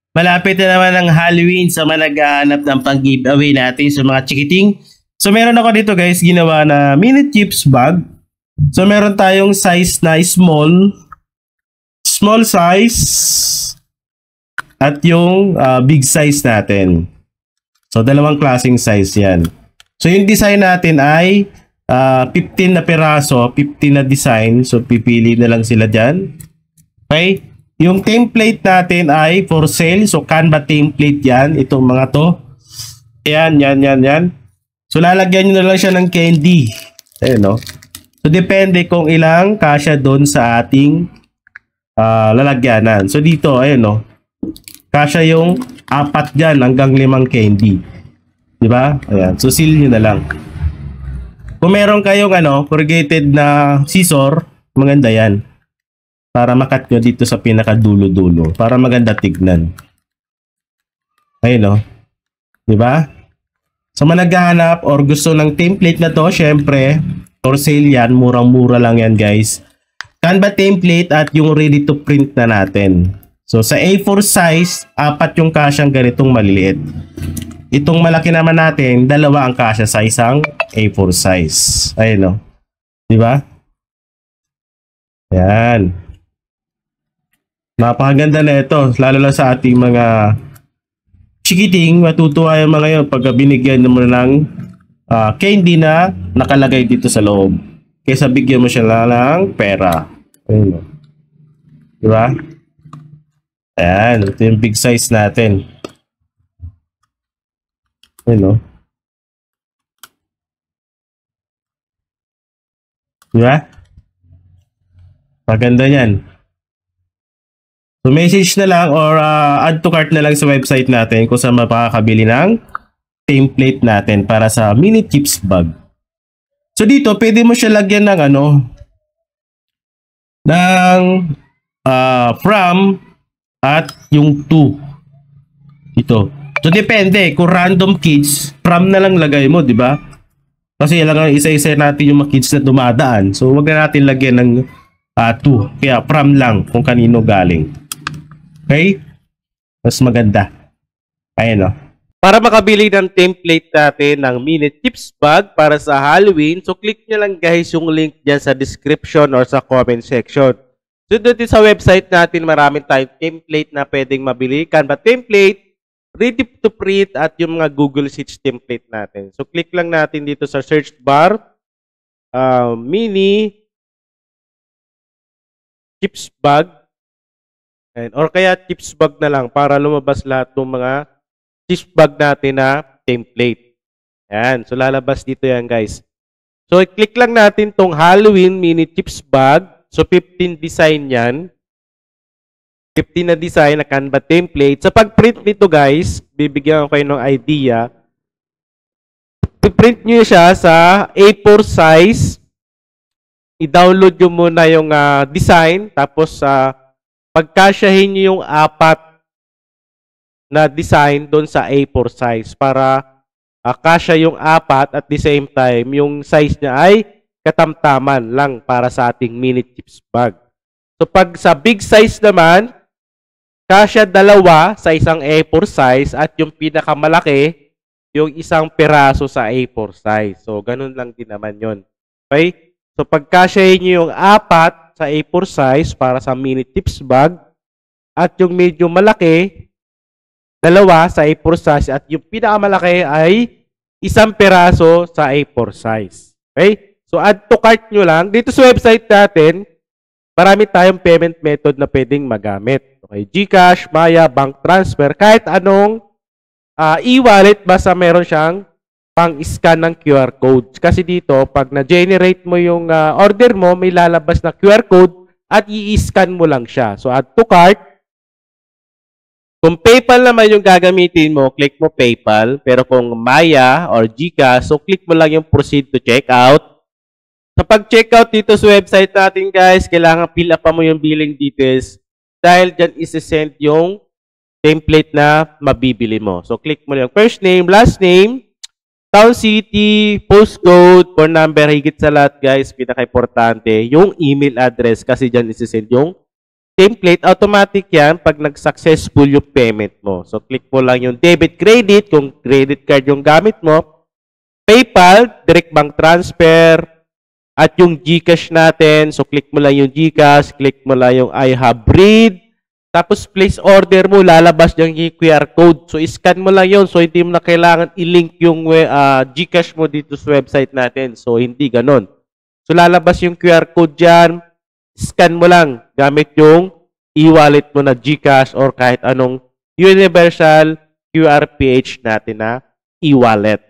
Malapit na naman ang Halloween sa mga naghahanap ng pang-giveaway natin sa mga chikiting. So meron ako dito guys ginawa na mini chips bag. So meron tayong size na small size at yung big size natin. So dalawang klaseng size yan. So yung design natin ay 15 na piraso, 15 na design. So pipili na lang sila dyan. Okay? Yung template natin ay for sale. So Canva template yan. Itong mga to. Yan. So lalagyan nyo na lang siya ng candy. Ayun no. So depende kung ilang kasya doon sa ating lalagyanan. So dito, ayun no. Kasya yung 4 dyan hanggang 5 candy. Diba? Ayan. So seal nyo na lang. Kung meron kayong corrugated na scissor, maganda yan. Para makat nyo dito sa pinakadulo-dulo. Para maganda tignan. Ayun o. Diba? So managhahanap or gusto ng template na to, syempre, for sale yan. Murang-mura lang yan guys. Canva template at yung ready to print na natin. So sa A4 size, 4 yung kasyang ganitong maliliit. Itong malaki naman natin, 2 ang kasya sa isang A4 size. Ayun o. Diba? Yan. Napakaganda na ito. Lalo na sa ating mga chikiting. Matutuwa yung mga yun pag binigyan mo ng candy na nakalagay dito sa loob. Kaysa bigyan mo siya ng pera. Ayun o. Diba? Ayan. Ito yung big size natin. Ayun o. Diba? Maganda yan. So message na lang or add to cart na lang sa website natin kung saan makakabili ng template natin para sa mini chips bag. So dito pwede mo siya lagyan ng from at yung to. Ito. So depende kung random kids, from na lang lagay mo, di ba? Kasi lang isa-isa natin yung mga kids na dumadaan. So wag na natin lagyan ng to. Kaya from lang kung kanino galing. Okay? Mas maganda. Ayan o. Para makabili ng template natin ng mini chips bag para sa Halloween, so click nyo lang guys yung link dyan sa description or sa comment section. So dito sa website natin, maraming tayong template na pwedeng mabili. Canva template, ready to print, at yung mga Google Sheets template natin. So click lang natin dito sa search bar, mini chips bag. Or kaya chips bag na lang para lumabas lahat ng mga chips bag natin na template. Ayan. So lalabas dito yan guys. So i-click lang natin tong Halloween mini chips bag. So 15 design yan. 15 na design na Canva template. Sa pag-print nito guys, bibigyan ko kayo ng idea. I-print nyo siya sa A4 size. I-download nyo muna yung design. Tapos pagkasyahin nyo yung 4 na design doon sa A4 size para kasya yung 4 at the same time yung size niya ay katamtaman lang para sa ating mini chips bag. So pag sa big size naman, kasya 2 sa isang A4 size at yung pinakamalaki yung isang piraso sa A4 size. So ganun lang din naman yun. Okay? So pagkasyahin nyo yung 4 sa A4 size para sa mini chips bag at yung medyo malaki 2 sa A4 size at yung pinakamalaki ay isang piraso sa A4 size. Okay? So add to cart nyo lang. Dito sa website natin, marami tayong payment method na pwedeng magamit. Okay? GCash, Maya, bank transfer, kahit anong e-wallet basta meron siyang pang-scan ng QR code. Kasi dito, pag na-generate mo yung order mo, may lalabas na QR code at i-scan mo lang siya. So, add to cart. Kung PayPal naman yung gagamitin mo, click mo PayPal. Pero kung Maya or GCash, so click mo lang yung proceed to checkout. Sa pag-checkout dito sa website natin, guys, kailangan fill up pa mo yung billing details dahil dyan isi-send yung template na mabibili mo. So, click mo yung first name, last name, town, city, postcode, phone number, higit sa lahat guys, pinaka-importante, yung email address kasi dyan isi-send yung template, automatic yan pag nag-successful yung payment mo. So, click mo lang yung debit credit kung credit card yung gamit mo. PayPal, direct bank transfer, at yung GCash natin. So, click mo lang yung GCash, click mo lang yung I have read. Tapos, place order mo, lalabas yung QR code. So, scan mo lang yun. So, hindi mo na kailangan i-link yung GCash mo dito sa website natin. So, hindi ganon. So, lalabas yung QR code dyan. Scan mo lang gamit yung e-wallet mo na GCash or kahit anong universal QRPH natin na e-wallet.